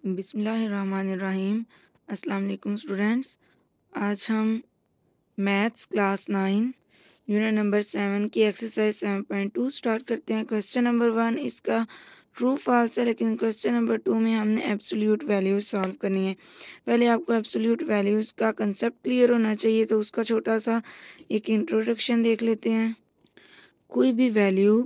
बिस्मिल्लाहिर्रहमानिर्रहीम। अस्सलाम वालेकुम स्टूडेंट्स। आज हम मैथ्स क्लास 9 यूनिट नंबर 7 की एक्सरसाइज 7.2 स्टार्ट करते हैं। क्वेश्चन नंबर 1 इसका ट्रू फॉल्स है, लेकिन क्वेश्चन नंबर 2 में हमने एब्सोल्यूट वैल्यूज सॉल्व करनी है। पहले आपको एब्सोल्यूट वैल्यूज का कंसेप्ट क्लियर होना चाहिए, तो उसका छोटा सा एक इंट्रोडक्शन देख लेते हैं। कोई भी वैल्यू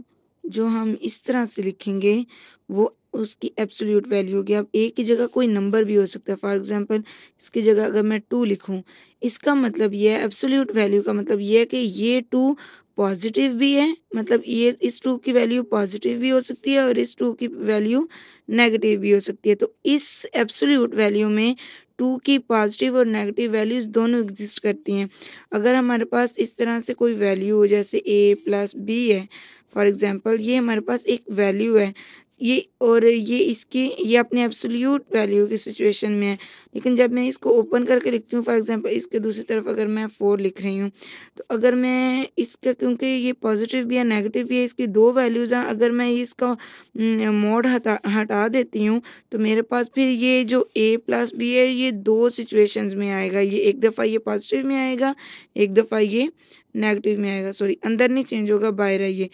जो हम इस तरह से लिखेंगे वो उसकी एब्सोल्यूट वैल्यू होगी। अब ए की जगह कोई नंबर भी हो सकता है। फॉर एग्जांपल इसकी जगह अगर मैं 2 लिखूं, इसका मतलब ये है, एब्सोल्यूट वैल्यू का मतलब ये है कि ये 2 पॉजिटिव भी है, मतलब ये इस 2 की वैल्यू पॉजिटिव भी हो सकती है और इस 2 की वैल्यू नेगेटिव भी हो सकती है। तो इस एब्सोल्यूट वैल्यू में 2 की पॉजिटिव और नेगेटिव वैल्यूज दोनों एग्जिस्ट करती हैं। अगर हमारे पास इस तरह से कोई वैल्यू हो, जैसे ए प्लस बी है, फॉर एग्जांपल ये हमारे पास एक वैल्यू है, ये और ये अपने एब्सोल्यूट वैल्यू की सिचुएशन में है। लेकिन जब मैं इसको ओपन करके लिखती हूँ, फॉर एग्जांपल इसके दूसरी तरफ अगर मैं 4 लिख रही हूँ, तो अगर मैं इसका, क्योंकि ये पॉजिटिव भी है नेगेटिव भी है, इसकी दो वैल्यूज़ हैं, अगर मैं इसका मोड हटा देती हूँ, तो मेरे पास फिर ये जो ए प्लस बी है ये दो सिचुएशंस में आएगा। ये एक दफ़ा ये पॉजिटिव में आएगा, एक दफ़ा ये नेगेटिव में आएगा। सॉरी, अंदर नहीं चेंज होगा, बाहर है ये।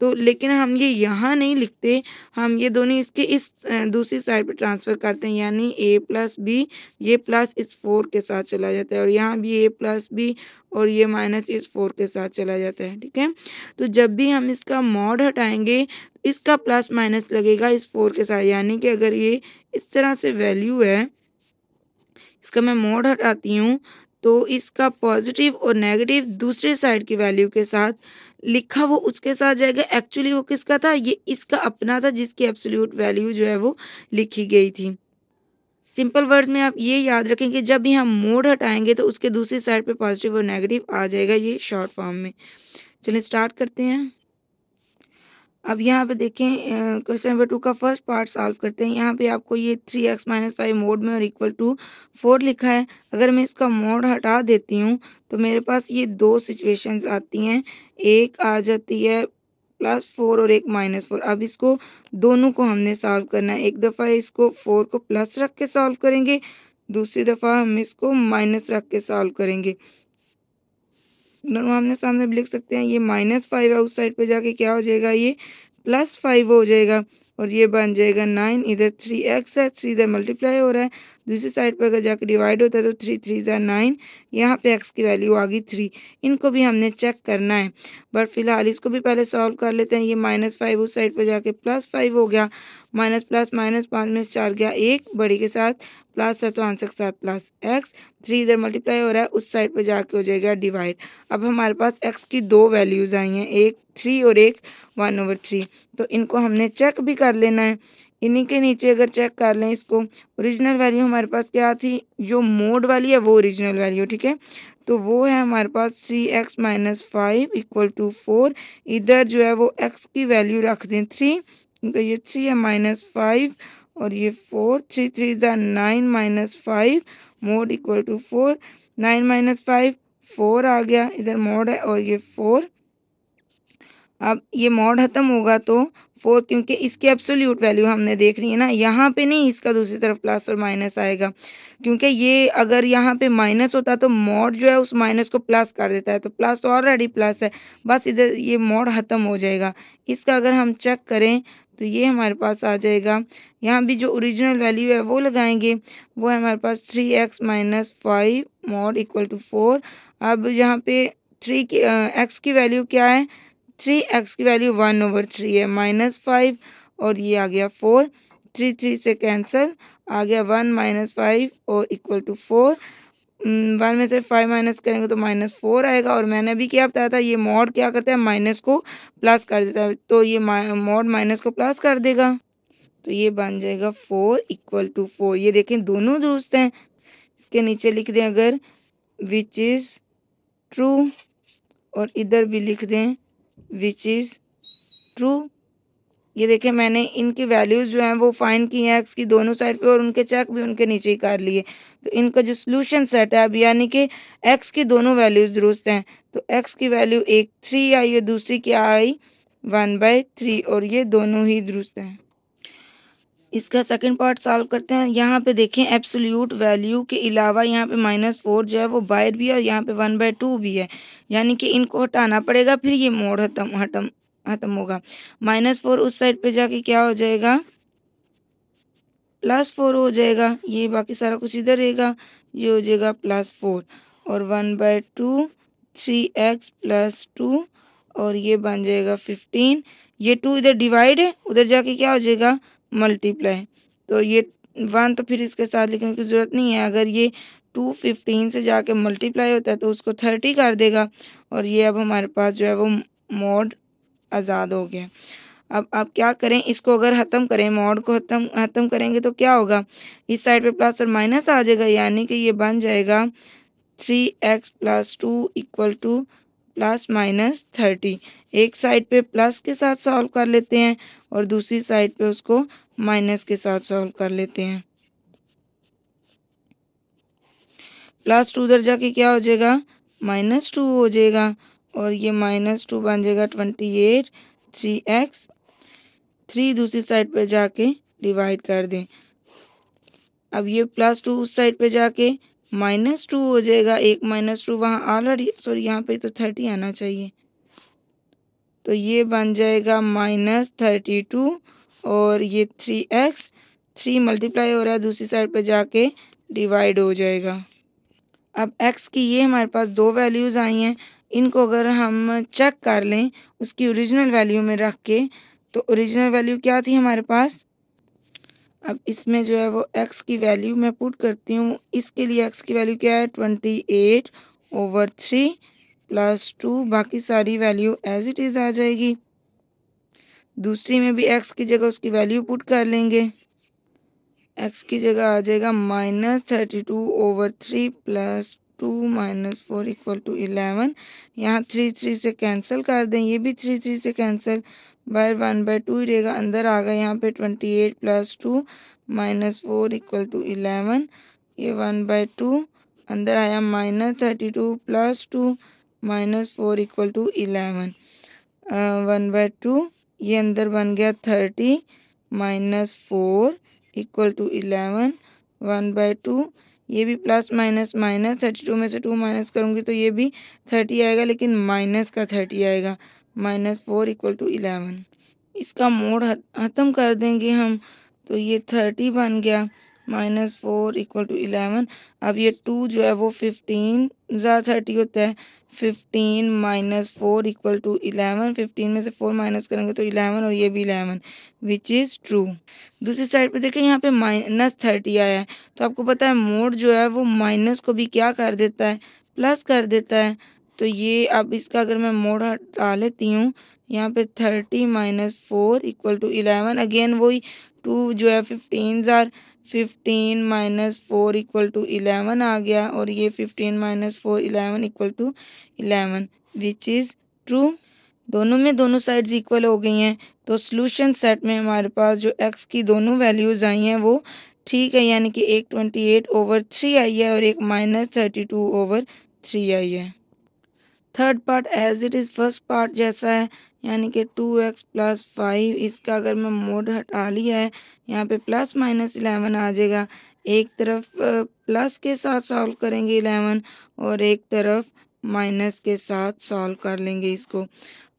तो लेकिन हम ये यहाँ नहीं लिखते, हम ये दोनों इसके इस दूसरी साइड पे ट्रांसफ़र करते हैं, यानी ए प्लस बी, ये प्लस इस 4 के साथ चला जाता है और यहाँ भी ए प्लस बी और ये माइनस इस 4 के साथ चला जाता है। ठीक है, तो जब भी हम इसका मॉड हटाएंगे, इसका प्लस माइनस लगेगा इस 4 के साथ, यानी कि अगर ये इस तरह से वैल्यू है, इसका मैं मोड हटाती हूँ, तो इसका पॉजिटिव और नेगेटिव दूसरे साइड की वैल्यू के साथ लिखा वो उसके साथ जाएगा। एक्चुअली वो किसका था, ये इसका अपना था, जिसकी एब्सोल्यूट वैल्यू जो है वो लिखी गई थी। सिंपल वर्ड्स में आप ये याद रखें कि जब भी हम मोड हटाएंगे तो उसके दूसरी साइड पे पॉजिटिव और नेगेटिव आ जाएगा, ये शॉर्ट फॉर्म में। चलिए स्टार्ट करते हैं। अब यहाँ पे देखें, क्वेश्चन नंबर 2 का फर्स्ट पार्ट सॉल्व करते हैं। यहाँ पे आपको ये 3x माइनस 5 मोड में और इक्वल टू 4 लिखा है। अगर मैं इसका मोड हटा देती हूँ तो मेरे पास ये दो सिचुएशंस आती हैं, एक आ जाती है +4 और एक -4। अब इसको दोनों को हमने सॉल्व करना है। एक दफ़ा इसको 4 को प्लस रख के सॉल्व करेंगे, दूसरी दफ़ा हम इसको माइनस रख के सॉल्व करेंगे। दोनों आमने सामने भी लिख सकते हैं। ये -5 है, उस साइड पे जाके क्या हो जाएगा, ये +5 हो जाएगा और ये बन जाएगा 9। इधर 3x है, 3 इधर मल्टीप्लाई हो रहा है, दूसरी साइड पर अगर जाके डिवाइड होता है तो 3 3 ज़ा 9, यहाँ पे x की वैल्यू आ गई 3। इनको भी हमने चेक करना है, बट फिलहाल इसको भी पहले सॉल्व कर लेते हैं। ये -5 उस साइड पर जाके +5 हो गया, माइनस प्लस माइनस 5 में से 4 गया 1, बड़ी के साथ प्लस है तो आंसर के साथ प्लस x, 3 इधर मल्टीप्लाई हो रहा है, उस साइड पर जाके हो जाएगा डिवाइड। अब हमारे पास x की दो वैल्यूज़ आई हैं, एक 3 और एक 1/3। तो इनको हमने चेक भी कर लेना है। इन्हीं के नीचे अगर चेक कर लें इसको, ओरिजिनल वैल्यू हमारे पास क्या थी, जो मोड वाली है वो ओरिजिनल वैल्यू, ठीक है, तो वो है हमारे पास 3x माइनस 5 इक्वल टू 4। इधर जो है वो x की वैल्यू रख दें 3, तो ये 3 है -5 और ये 4, 3 3 ज़ा 9 -5 मोड इक्वल टू 4, 9 माइनस 5 4 आ गया, इधर मोड है और ये 4। अब ये मोड खत्म होगा तो 4, क्योंकि इसकी एब्सोल्यूट वैल्यू हमने देखनी है ना, यहाँ पे नहीं, इसका दूसरी तरफ प्लस और माइनस आएगा, क्योंकि ये अगर यहाँ पे माइनस होता तो मोड जो है उस माइनस को प्लस कर देता है, तो प्लस तो ऑलरेडी प्लस है, बस इधर ये मोड ख़त्म हो जाएगा। इसका अगर हम चेक करें तो ये हमारे पास आ जाएगा, यहाँ भी जो ओरिजिनल वैल्यू है वो लगाएंगे, वो है हमारे पास 3x minus 5 mod equal to 4। अब यहाँ पे 3 की x की वैल्यू क्या है, 3x की वैल्यू 1/3 है, -5 और ये आ गया 4, 3 3 से कैंसिल, आ गया 1 -5 और इक्वल टू 4। 1 में से 5 माइनस करेंगे तो -4 आएगा, और मैंने अभी क्या बताया था, ये मॉड क्या करता है, माइनस को प्लस कर देता है, तो ये मॉड माइनस को प्लस कर देगा, तो ये बन जाएगा 4 इक्वल टू 4। ये देखें दोनों दुरुस्त हैं। इसके नीचे लिख दें अगर विच इज़ ट्रू, और इधर भी लिख दें विच इज़ ट्रू। ये देखें मैंने इनकी वैल्यूज़ जो हैं वो फाइंड की हैं एक्स की दोनों साइड पे, और उनके चेक भी उनके नीचे ही कर लिए। तो इनका जो सोल्यूशन सेट है अब, यानी कि एक्स की दोनों वैल्यूज़ दुरुस्त हैं, तो एक्स की वैल्यू एक 3 आई है, दूसरी क्या आई 1/3, और ये दोनों ही दुरुस्त हैं। इसका सेकंड पार्ट सॉल्व करते हैं। यहाँ पे देखें एब्सोल्यूट वैल्यू के अलावा यहाँ पे -4 जो है वो बाहर भी है और यहाँ पे 1/2 भी है, यानी कि इनको हटाना पड़ेगा, फिर ये मोड खत्म होगा। -4 उस साइड पे जाके क्या हो जाएगा, +4 हो जाएगा। ये बाकी सारा कुछ इधर रहेगा, ये हो जाएगा +4 और 1/2 3x + 2 और ये बन जाएगा 15। ये 2 इधर डिवाइड है, उधर जाके क्या हो जाएगा, मल्टीप्लाई। तो ये 1 तो फिर इसके साथ लिखने की ज़रूरत नहीं है। अगर ये 2 15 से जाके मल्टीप्लाई होता है तो उसको 30 कर देगा और ये अब हमारे पास जो है वो मोड आज़ाद हो गया। अब आप क्या करें, इसको अगर ख़त्म करें, मॉड को ख़त्म करेंगे तो क्या होगा, इस साइड पे प्लस और माइनस आ जाएगा, यानी कि ये बन जाएगा 3x + 2 = ±30। एक साइड पे प्लस के साथ सॉल्व कर लेते हैं और दूसरी साइड पे उसको माइनस के साथ सॉल्व कर लेते हैं। +2 उधर जाके क्या हो जाएगा, -2 हो जाएगा और ये -2 बन जाएगा 28। 3x 3 दूसरी साइड पे जाके डिवाइड कर दें। अब ये +2 उस साइड पे जाके -2 हो जाएगा। एक -2 वहाँ ऑलरेडी, सॉरी यहाँ पे तो 30 आना चाहिए, तो ये बन जाएगा -32 और ये 3x 3 मल्टीप्लाई हो रहा है, दूसरी साइड पे जाके डिवाइड हो जाएगा। अब x की ये हमारे पास दो वैल्यूज़ आई हैं, इनको अगर हम चेक कर लें उसकी ओरिजिनल वैल्यू में रख के, तो ओरिजिनल वैल्यू क्या थी हमारे पास। अब इसमें जो है वो x की वैल्यू मैं पुट करती हूँ। इसके लिए x की वैल्यू क्या है, 28/3 + 2, बाकी सारी वैल्यू एज इट इज़ आ जाएगी। दूसरी में भी x की जगह उसकी वैल्यू पुट कर लेंगे। x की जगह आ जाएगा -32/3 + 2 - 4 = 11। यहाँ 3 3 से कैंसिल कर दें, ये भी 3 3 से कैंसिल, बाहर 1/2 ही रहेगा, अंदर आ गया यहाँ पे 28 + 2 - 4 = 11। ये 1/2 अंदर आया, -32 + 2 - 4 = 11। 1/2 ये अंदर बन गया 30 - 4 = 11। 1/2 ये भी प्लस माइनस माइनस, 32 में से 2 माइनस करूँगी तो ये भी 30 आएगा, लेकिन माइनस का 30 आएगा। -4 = 11। इसका मोड ख़त्म कर देंगे हम, तो ये 30 बन गया, -4 = 11। अब ये 2 जो है वो 15 ज़ा 30 होता है, 15 - 4 = 11। 15 में से 4 माइनस करेंगे तो 11 और ये भी 11, विच इज़ ट्रू। दूसरी साइड पे देखें, यहाँ पे -30 आया है, तो आपको पता है मोड जो है वो माइनस को भी क्या कर देता है, प्लस कर देता है। तो ये अब इसका अगर मैं मोड हटा लेती हूँ, यहाँ पे 30 - 4 = 11, अगेन वही 2 जो है 15 ज़ार 15 - 4 = 11 आ गया और ये 15 - 4 11 = 11, विच इज़ ट्रू। दोनों में दोनों साइड्स इक्वल हो गई हैं, तो सॉल्यूशन सेट में हमारे पास जो x की दोनों वैल्यूज़ आई हैं वो ठीक है, यानी कि एक 28/3 आई है और एक -32/3 आई है। Third part as it is first part जैसा है, यानी कि 2x + 5, इसका अगर मैं मोड हटा लिया है, यहाँ पे ±11 आ जाएगा। एक तरफ प्लस के साथ सॉल्व करेंगे 11 और एक तरफ माइनस के साथ सॉल्व कर लेंगे इसको।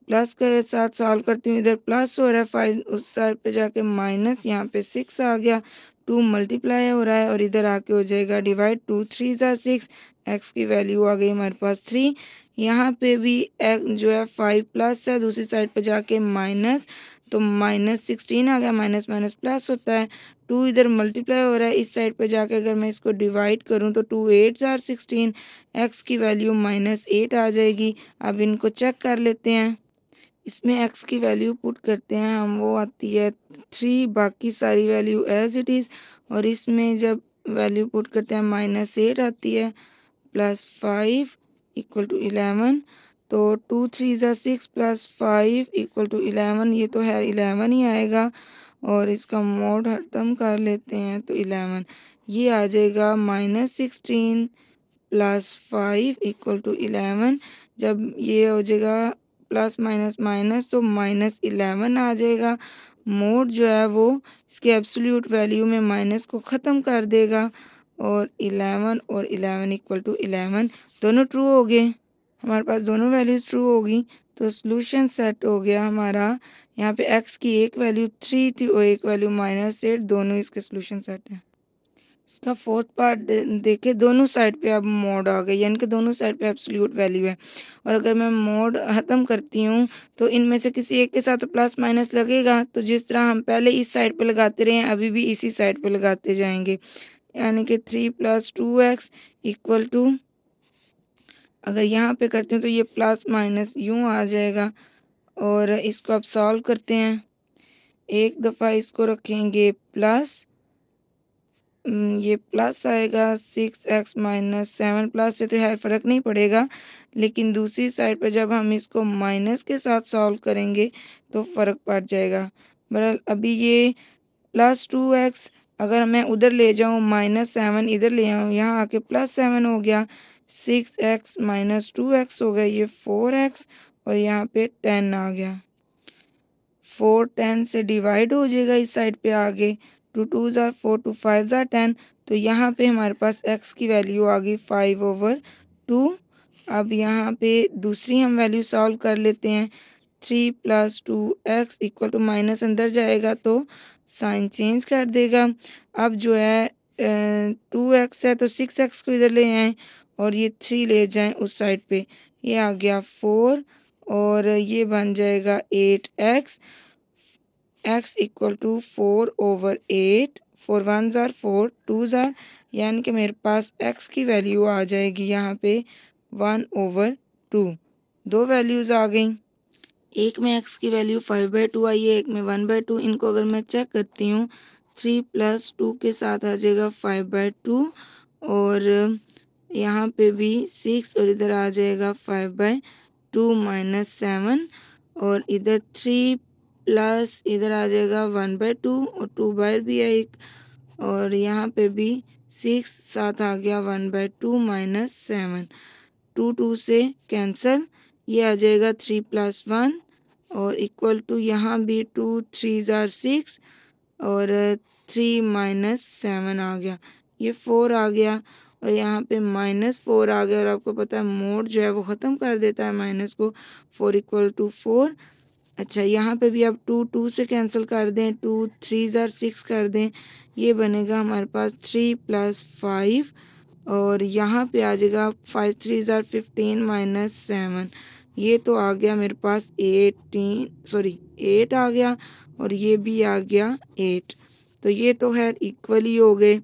प्लस के साथ सॉल्व करती हूँ, इधर प्लस हो रहा है 5, उस साइड पे जाके माइनस, यहाँ पे 6 आ गया, 2 मल्टीप्लाई हो रहा है और इधर आके हो जाएगा डिवाइड, 2 3 ज़ा 6, एक्स की वैल्यू आ गई हमारे पास 3। यहाँ पे भी जो है 5 प्लस है, दूसरी साइड पे जाके माइनस, तो -16 आ गया, माइनस माइनस प्लस होता है, 2 इधर मल्टीप्लाई हो रहा है, इस साइड पे जाके अगर मैं इसको डिवाइड करूँ तो 2 8 ज़ार 16, एक्स की वैल्यू -8 आ जाएगी। अब इनको चेक कर लेते हैं, इसमें x की वैल्यू पुट करते हैं हम, वो आती है 3, बाकी सारी वैल्यू एज इट इज़, और इसमें जब वैल्यू पुट करते हैं -8 आती है, +5 = 11, तो 2 3 ज़ा 6 +5 = 11, ये तो है 11 ही आएगा और इसका मोड खत्म कर लेते हैं तो 11 ये आ जाएगा, -16 + 5 = 11। जब ये हो जाएगा प्लस माइनस माइनस तो -11 आ जाएगा, मोड जो है वो इसके एब्सोल्यूट वैल्यू में माइनस को ख़त्म कर देगा और 11 और 11 इक्वल टू 11 दोनों ट्रू हो गए। हमारे पास दोनों वैल्यूज़ ट्रू होगी तो सॉल्यूशन सेट हो गया हमारा। यहाँ पे x की एक वैल्यू 3 थी और एक वैल्यू -8, दोनों इसके सॉल्यूशन सेट हैं। इसका फोर्थ पार्ट देखे, दोनों साइड पे अब मोड आ गई, यानी कि दोनों साइड पे एब्सोल्यूट वैल्यू है। और अगर मैं मोड ख़त्म करती हूँ तो इनमें से किसी एक के साथ तो प्लस माइनस लगेगा, तो जिस तरह हम पहले इस साइड पे लगाते रहे हैं अभी भी इसी साइड पे लगाते जाएंगे। यानी कि 3 + 2x इक्वल टू, अगर यहाँ पे करते हैं तो ये प्लस माइनस यूँ आ जाएगा। और इसको अब सॉल्व करते हैं। एक दफ़ा इसको रखेंगे प्लस, ये प्लस आएगा 6x - 7, प्लस से तो खैर फ़र्क नहीं पड़ेगा, लेकिन दूसरी साइड पर जब हम इसको माइनस के साथ सॉल्व करेंगे तो फ़र्क पड़ जाएगा। बहरहाल अभी ये +2x अगर मैं उधर ले जाऊँ, -7 इधर ले आऊँ, यहाँ आके +7 हो गया, 6x - 2x हो गया, ये 4x और यहाँ पे 10 आ गया। 4 10 से डिवाइड हो जाएगा इस साइड पे आगे, 2 2 ज़ार 4, 2 5 ज़ार 10, तो यहाँ पे हमारे पास x की वैल्यू आ गई 5/2। अब यहाँ पे दूसरी हम वैल्यू सॉल्व कर लेते हैं। 3 + 2x इक्वल टू, माइनस अंदर जाएगा तो साइन चेंज कर देगा। अब जो है 2x है तो 6x को इधर ले आएँ और ये 3 ले जाएं उस साइड पे, ये आ गया 4 और ये बन जाएगा 8x। x इक्वल टू 4/8, 4 1 ज़ार 4, 2 ज़ार, यानी कि मेरे पास x की वैल्यू आ जाएगी यहाँ पे 1/2। दो वैल्यूज़ आ गई, एक में x की वैल्यू 5/2 आई है, एक में 1/2। इनको अगर मैं चेक करती हूँ, 3 + 2 के साथ आ जाएगा 5/2 और यहाँ पे भी 6 और इधर आ जाएगा 5/2 - 7 और इधर 3 प्लस इधर आ जाएगा 1/2 और 2 बाहर भी है एक, और यहाँ पे भी 6 साथ आ गया 1/2 - 7, 2 2 से कैंसल, ये आ जाएगा 3 + 1 और इक्वल टू, यहाँ भी 2 3 ज़ार 6 और 3 - 7 आ गया, ये 4 आ गया और यहाँ पे -4 आ गया। और आपको पता है मोड जो है वो ख़त्म कर देता है माइनस को, 4 = 4। अच्छा, यहाँ पे भी अब 2 2 से कैंसिल कर दें, 2 3 ज़ार 6 कर दें, ये बनेगा हमारे पास 3 + 5 और यहाँ पे आ जाएगा 5 3 ज़ार 15 - 7, ये तो आ गया मेरे पास 8 आ गया और ये भी आ गया 8। तो ये तो खैर इक्वल ही हो गए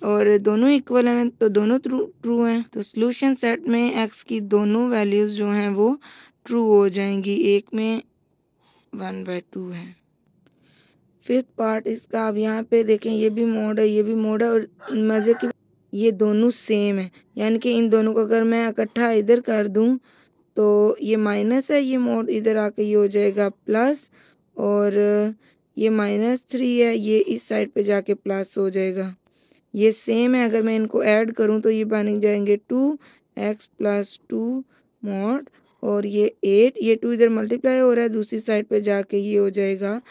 और दोनों इक्वल हैं तो दोनों ट्रू ट्रू हैं। तो सॉल्यूशन सेट में x की दोनों वैल्यूज़ जो हैं वो ट्रू हो जाएंगी, एक में 1/2 है। फिफ्थ पार्ट इसका, अब यहाँ पे देखें ये भी मोड है, ये भी मोड है और मज़े की ये दोनों सेम है, यानी कि इन दोनों को अगर मैं इकट्ठा इधर कर दूँ तो ये माइनस है, ये मोड इधर आके ये हो जाएगा प्लस और ये -3 है, ये इस साइड पे जाके प्लस हो जाएगा। ये सेम है, अगर मैं इनको ऐड करूं तो ये बन जाएंगे 2x + 2 mod और ये 8, ये 2 इधर मल्टीप्लाई हो रहा है, दूसरी साइड पे जाके ये हो जाएगा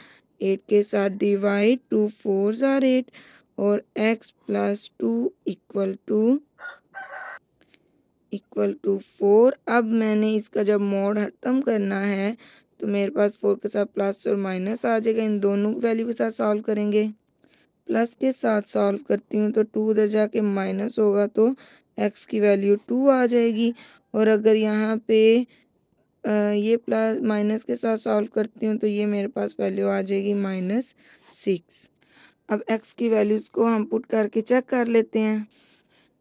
8 के साथ डिवाइड, 2 4 ज़ार 8 और x + 2 इक्वल टू 4। अब मैंने इसका जब मोड ख़त्म करना है तो मेरे पास 4 के साथ प्लस और माइनस आ जाएगा, इन दोनों वैल्यू के साथ सॉल्व करेंगे। प्लस के साथ सॉल्व करती हूँ तो 2 उधर जाके माइनस होगा तो x की वैल्यू 2 आ जाएगी और अगर यहाँ पे ये प्लस माइनस के साथ सॉल्व करती हूँ तो ये मेरे पास वैल्यू आ जाएगी -6। अब x की वैल्यूज़ को हम पुट करके चेक कर लेते हैं।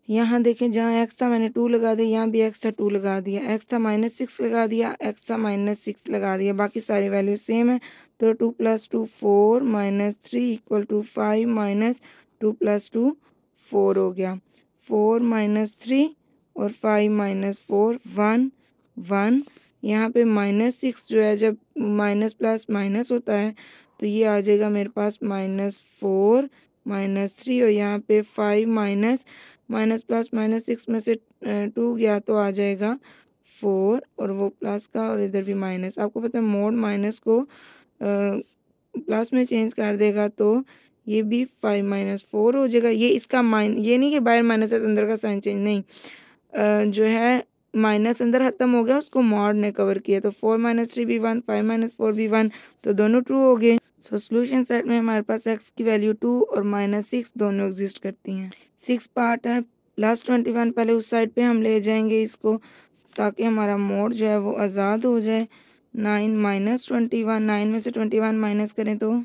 यहाँ देखें, जहाँ x था मैंने 2 लगा दिया, यहाँ भी x था 2 लगा दिया, x था -6 लगा दिया, x था -6 लगा दिया, बाकी सारी वैल्यू सेम है। तो 2 + 2 4 -3 = 5 - 2 + 2 4 हो गया, 4 - 3 और 5 - 4 1 1। यहाँ पे -6 जो है जब माइनस प्लस माइनस होता है तो ये आ जाएगा मेरे पास -4 -3 और यहाँ पे 5 माइनस प्लस -6 में से 2 गया तो आ जाएगा 4 और वो प्लस का और इधर भी माइनस। आपको पता है मोड माइनस को प्लस में चेंज कर देगा तो ये भी 5 माइनस 4 हो जाएगा। ये इसका ये नहीं कि बाहर माइनस है तो अंदर का साइन चेंज नहीं, जो है माइनस अंदर खत्म हो गया, उसको मॉड ने कवर किया, तो 4 माइनस 3 भी 1, 5 माइनस 4 भी 1, तो दोनों ट्रू हो गए। सो सोल्यूशन सेट में हमारे पास x की वैल्यू 2 और -6 दोनों एग्जिस्ट करती हैं। 6 पार्ट है, लास्ट 21 पहले उस साइड पे हम ले जाएंगे इसको ताकि हमारा मोड जो है वो आज़ाद हो जाए। 9 माइनस 21, 9 में से 21 माइनस करें तो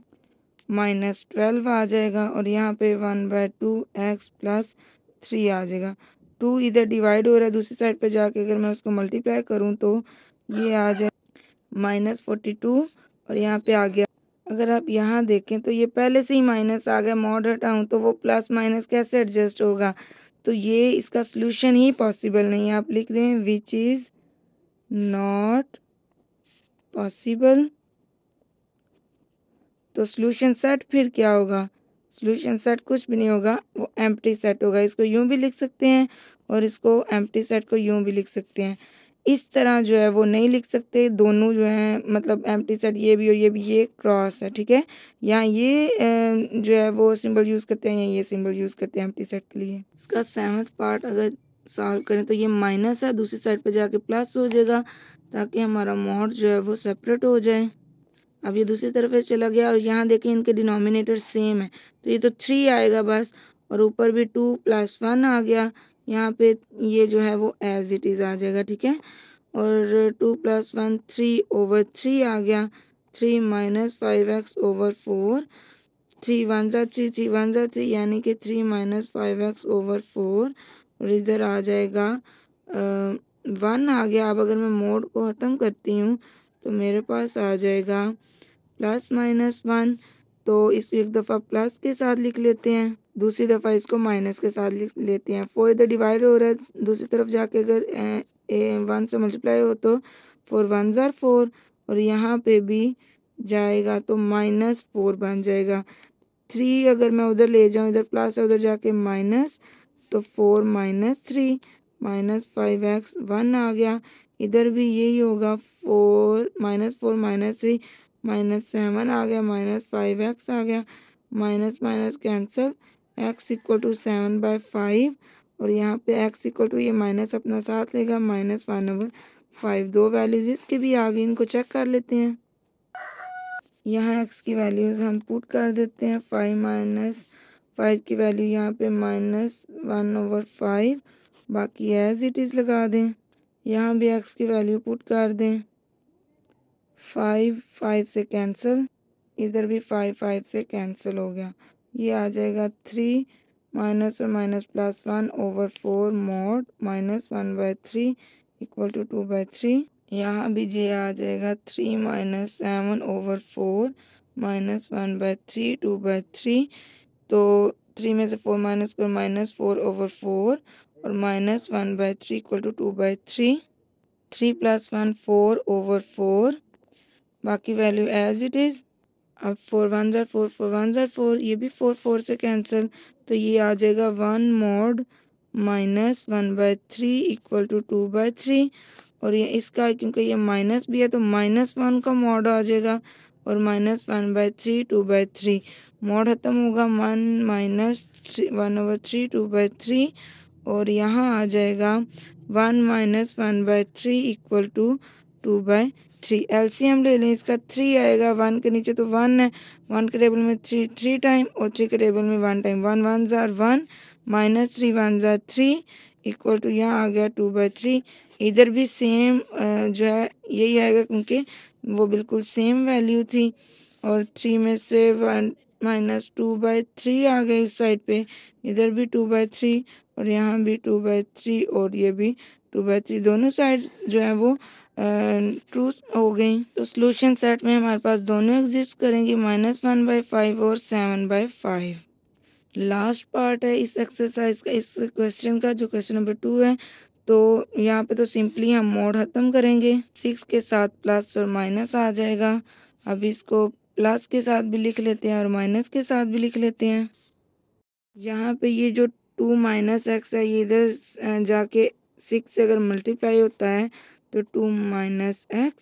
-12 आ जाएगा और यहाँ पे 1/2 x प्लस 3 आ जाएगा। 2 इधर डिवाइड हो रहा है, दूसरी साइड पे जाके अगर मैं उसको मल्टीप्लाई करूँ तो ये आ जाए -42 और यहाँ पे आ गया। अगर आप यहाँ देखें तो ये पहले से ही माइनस आ गया, मॉड हटाऊँ तो वो प्लस माइनस कैसे एडजस्ट होगा, तो ये इसका सॉल्यूशन ही पॉसिबल नहीं है। आप लिख दें विच इज़ नॉट पॉसिबल। तो सॉल्यूशन सेट फिर क्या होगा, सॉल्यूशन सेट कुछ भी नहीं होगा, वो एम्प्टी सेट होगा। इसको यूं भी लिख सकते हैं और इसको एम्प्टी सेट को यूं भी लिख सकते हैं। इस तरह जो है वो नहीं लिख सकते, दोनों जो हैं मतलब एम्प्टी सेट ये भी और ये भी, ये क्रॉस है, ठीक है। यहाँ ये जो है वो सिंबल यूज़ करते हैं, ये सिंबल यूज़ करते हैं एम्प्टी सेट के लिए। इसका 7th पार्ट अगर सॉल्व करें तो ये माइनस है, दूसरी साइड पर जाके प्लस हो जाएगा ताकि हमारा मॉड जो है वो सेपरेट हो जाए। अब ये दूसरी तरफ से चला गया और यहाँ देखें इनके डिनोमिनेटर सेम है, तो ये तो 3 आएगा बस, और ऊपर भी 2 + 1 आ गया। यहाँ पे ये जो है वो एज इट इज़ आ जाएगा, ठीक है। और 2 + 1 3/3 आ गया। 3 - 5x/4, 3 1 ज़ा 3, 3 1 ज़ा 3, यानी कि 3 - 5x/4, और इधर आ जाएगा 1 आ गया। अब अगर मैं मोड को ख़त्म करती हूँ तो मेरे पास आ जाएगा +-1, तो इसको एक दफ़ा प्लस के साथ लिख लेते हैं, दूसरी दफ़ा इसको माइनस के साथ लिख लेते हैं। 4 इधर डिवाइड हो रहा है, दूसरी तरफ जाके अगर 1 से मल्टीप्लाई हो तो 4 1 ज़ा 4, और यहाँ पे भी जाएगा तो -4 बन जाएगा। 3 अगर मैं उधर ले जाऊँ, इधर प्लस है उधर जाके माइनस, तो 4 - 3 -5x 1 आ गया। इधर भी यही होगा, 4 -3 -7 आ गया, -5x आ गया, माइनस माइनस कैंसिल, x = 7/5, और यहाँ पे x = ये माइनस अपना साथ लेगा, -1/5। दो वैल्यूज इसके भी आ गई, इनको चेक कर लेते हैं। यहाँ x की वैल्यूज़ हम पुट कर देते हैं। 5 - 5 की वैल्यू यहाँ पे -1/5, बाकी एज इट इज़ लगा दें। यहाँ भी x की वैल्यू पुट कर दें। 5 5 से कैंसिल, इधर भी 5 5 से कैंसिल हो गया। ये आ जाएगा 3 माइनस और माइनस प्लस 1/4 मॉड -1/3 = 2/3। यहाँ भी ये आ जाएगा 3 - 7/4 -1/3 2/3। तो 3 में से 4 माइनस कर -4/4 और -1/3 = 2/3। 3 + 1 4/4, बाकी वैल्यू एज इट इज़। अब 4 1 ज़ा 4, 4 1 ज़ा 4, ये भी 4 4 से कैंसिल, तो ये आ जाएगा 1 मॉड -1/3 = 2/3। और ये इसका क्योंकि ये माइनस भी है तो -1 का मॉड आ जाएगा, और -1/3 2/3, मॉड खत्म होगा 1 - 1/3 और यहाँ आ जाएगा 1 - 1/3 = 2/3। एलसीएम ले लें, इसका 3 आएगा, 1 के नीचे तो 1 है, 1 के टेबल में 3 3 टाइम और 3 के टेबल में 1 टाइम, 1 1 ज़ा 1 -3 1 ज़ा 3 = यहाँ आ गया 2/3। इधर भी सेम जो है यही आएगा क्योंकि वो बिल्कुल सेम वैल्यू थी, और 3 में से 1 -2/3 आ गए इस साइड पे, इधर भी 2/3 और यहाँ भी 2/3 और ये भी 2/3, दोनों साइड जो है वो ट्रू हो गई। तो सॉल्यूशन सेट में हमारे पास दोनों एग्जिस्ट करेंगे, -1/5 और 7/5। लास्ट पार्ट है इस एक्सरसाइज का, इस क्वेश्चन का, जो क्वेश्चन नंबर 2 है। तो यहाँ पे तो सिंपली हम मोड ख़त्म करेंगे, 6 के साथ प्लस और माइनस आ जाएगा। अब इसको प्लस के साथ भी लिख लेते हैं और माइनस के साथ भी लिख लेते हैं। यहाँ पे ये जो 2 - x है ये इधर जाके 6 से अगर मल्टीप्लाई होता है तो 2 - x,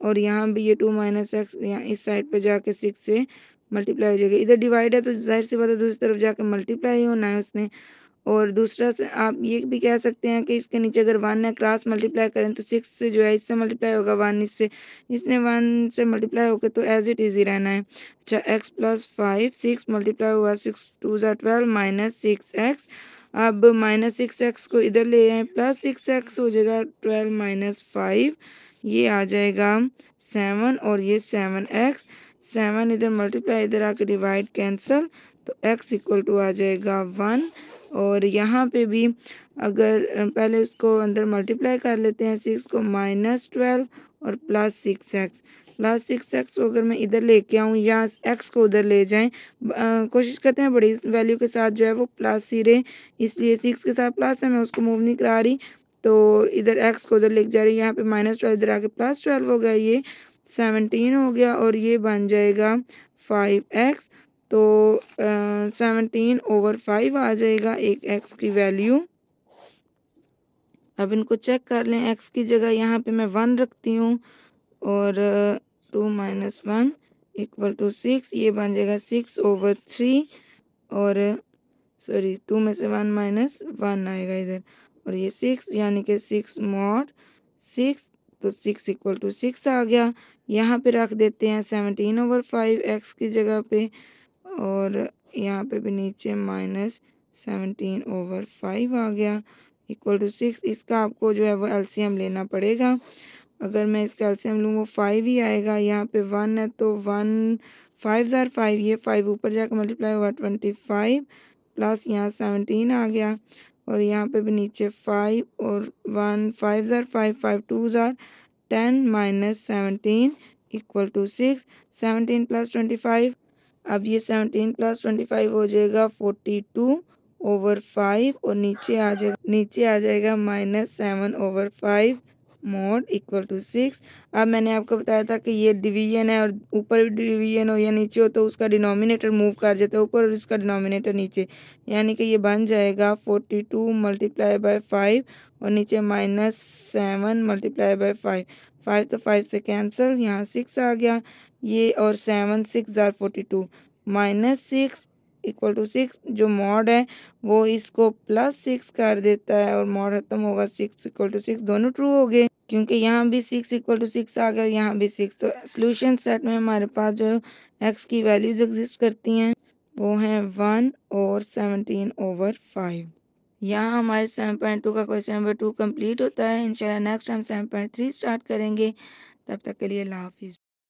और यहाँ भी ये 2 माइनस एक्स यहाँ इस साइड पे जाके 6 से मल्टीप्लाई हो जाएगा। इधर डिवाइड है तो ज़ाहिर सी बात है दूसरी तरफ जाके मल्टीप्लाई होना है उसने। और दूसरा से आप ये भी कह सकते हैं कि इसके नीचे अगर 1 है क्रॉस मल्टीप्लाई करें तो 6 से जो है इससे मल्टीप्लाई होगा 1 इससे, इसने 1 से मल्टीप्लाई होकर तो एज इट इज़ ही रहना है। अच्छा एक्स प्लस 5 6 मल्टीप्लाई हुआ 6 2 ज़ा 12 माइनस 6x। अब माइनस 6x को इधर ले आए प्लस 6x हो जाएगा 12 माइनस 5, ये आ जाएगा 7 और ये 7x। 7 इधर मल्टीप्लाई इधर आके डिवाइड कैंसिल तो x इक्वल टू आ जाएगा 1। और यहाँ पे भी अगर पहले उसको अंदर मल्टीप्लाई कर लेते हैं 6 को माइनस 12 और प्लस 6x। प्लस 6x को अगर मैं इधर लेके आऊँ या x को उधर ले जाएं, कोशिश करते हैं बड़ी वैल्यू के साथ जो है वो प्लस ही रहे, इसलिए 6 के साथ प्लस है मैं उसको मूव नहीं करा रही तो इधर x को उधर लेके जा रही हूँ। यहाँ पे माइनस 12 इधर आके प्लस 12 हो गया, ये 17 हो गया और ये बन जाएगा 5x। तो 17/5 आ जाएगा एक x की वैल्यू। अब इनको चेक कर लें, x की जगह यहाँ पे मैं 1 रखती हूँ और 2 माइनस 1 इक्वल टू 6, ये बन जाएगा 6/3 और सॉरी 2 में से 1 माइनस 1 आएगा इधर और ये 6 यानी कि 6 मॉड 6, तो 6 इक्वल टू 6 आ गया। यहाँ पे रख देते हैं 17/5 x की जगह पे और यहाँ पे भी नीचे माइनस 17/5 आ गया इक्वल टू 6। इसका आपको जो है वो एलसीएम लेना पड़ेगा। अगर मैं इसका एलसीएम लूँ वो 5 ही आएगा। यहाँ पे 1 है तो 1 5 ज़ार 5, ये 5 ऊपर जाकर मल्टीप्लाई हुआ 25 प्लस यहाँ 17 आ गया और यहाँ पे भी नीचे 5 और 1 5 ज़ार 5 5 2 ज़ार 10 माइनस 17 इक्वल टू 6। 17 प्लस 25, अब ये 17 प्लस 25 हो जाएगा 42/5 और नीचे आ जाएगा -7/5 मॉड इक्वल टू 6। अब मैंने आपको बताया था कि ये डिवीजन है और ऊपर भी डिवीजन हो या नीचे हो तो उसका डिनोमिनेटर मूव कर जाता है ऊपर और इसका डिनोमिनेटर नीचे, यानी कि ये बन जाएगा 42 मल्टीप्लाई बाय 5 और नीचे -7 मल्टीप्लाई बाय 5। 5 तो 5 से कैंसिल, यहाँ 6 आ गया ये और 7 6 ज़ार 42 -6 इक्वल टू 6। जो मॉड है वो इसको +6 कर देता है और मॉड खत्म होगा 6 इक्वल टू 6, दोनों ट्रू हो गए क्योंकि यहाँ भी 6 इक्वल टू 6 आ गया यहाँ भी 6। तो सोल्यूशन सेट में हमारे पास जो x की वैल्यूज एग्जिस्ट करती हैं वो हैं 1 और 17/5। यहाँ हमारे 7.2 का क्वेश्चन नंबर 2 कंप्लीट होता है। इंशाल्लाह नेक्स्ट हम 7.3 स्टार्ट करेंगे। तब तक के लिए अल्लाह हाफिज़।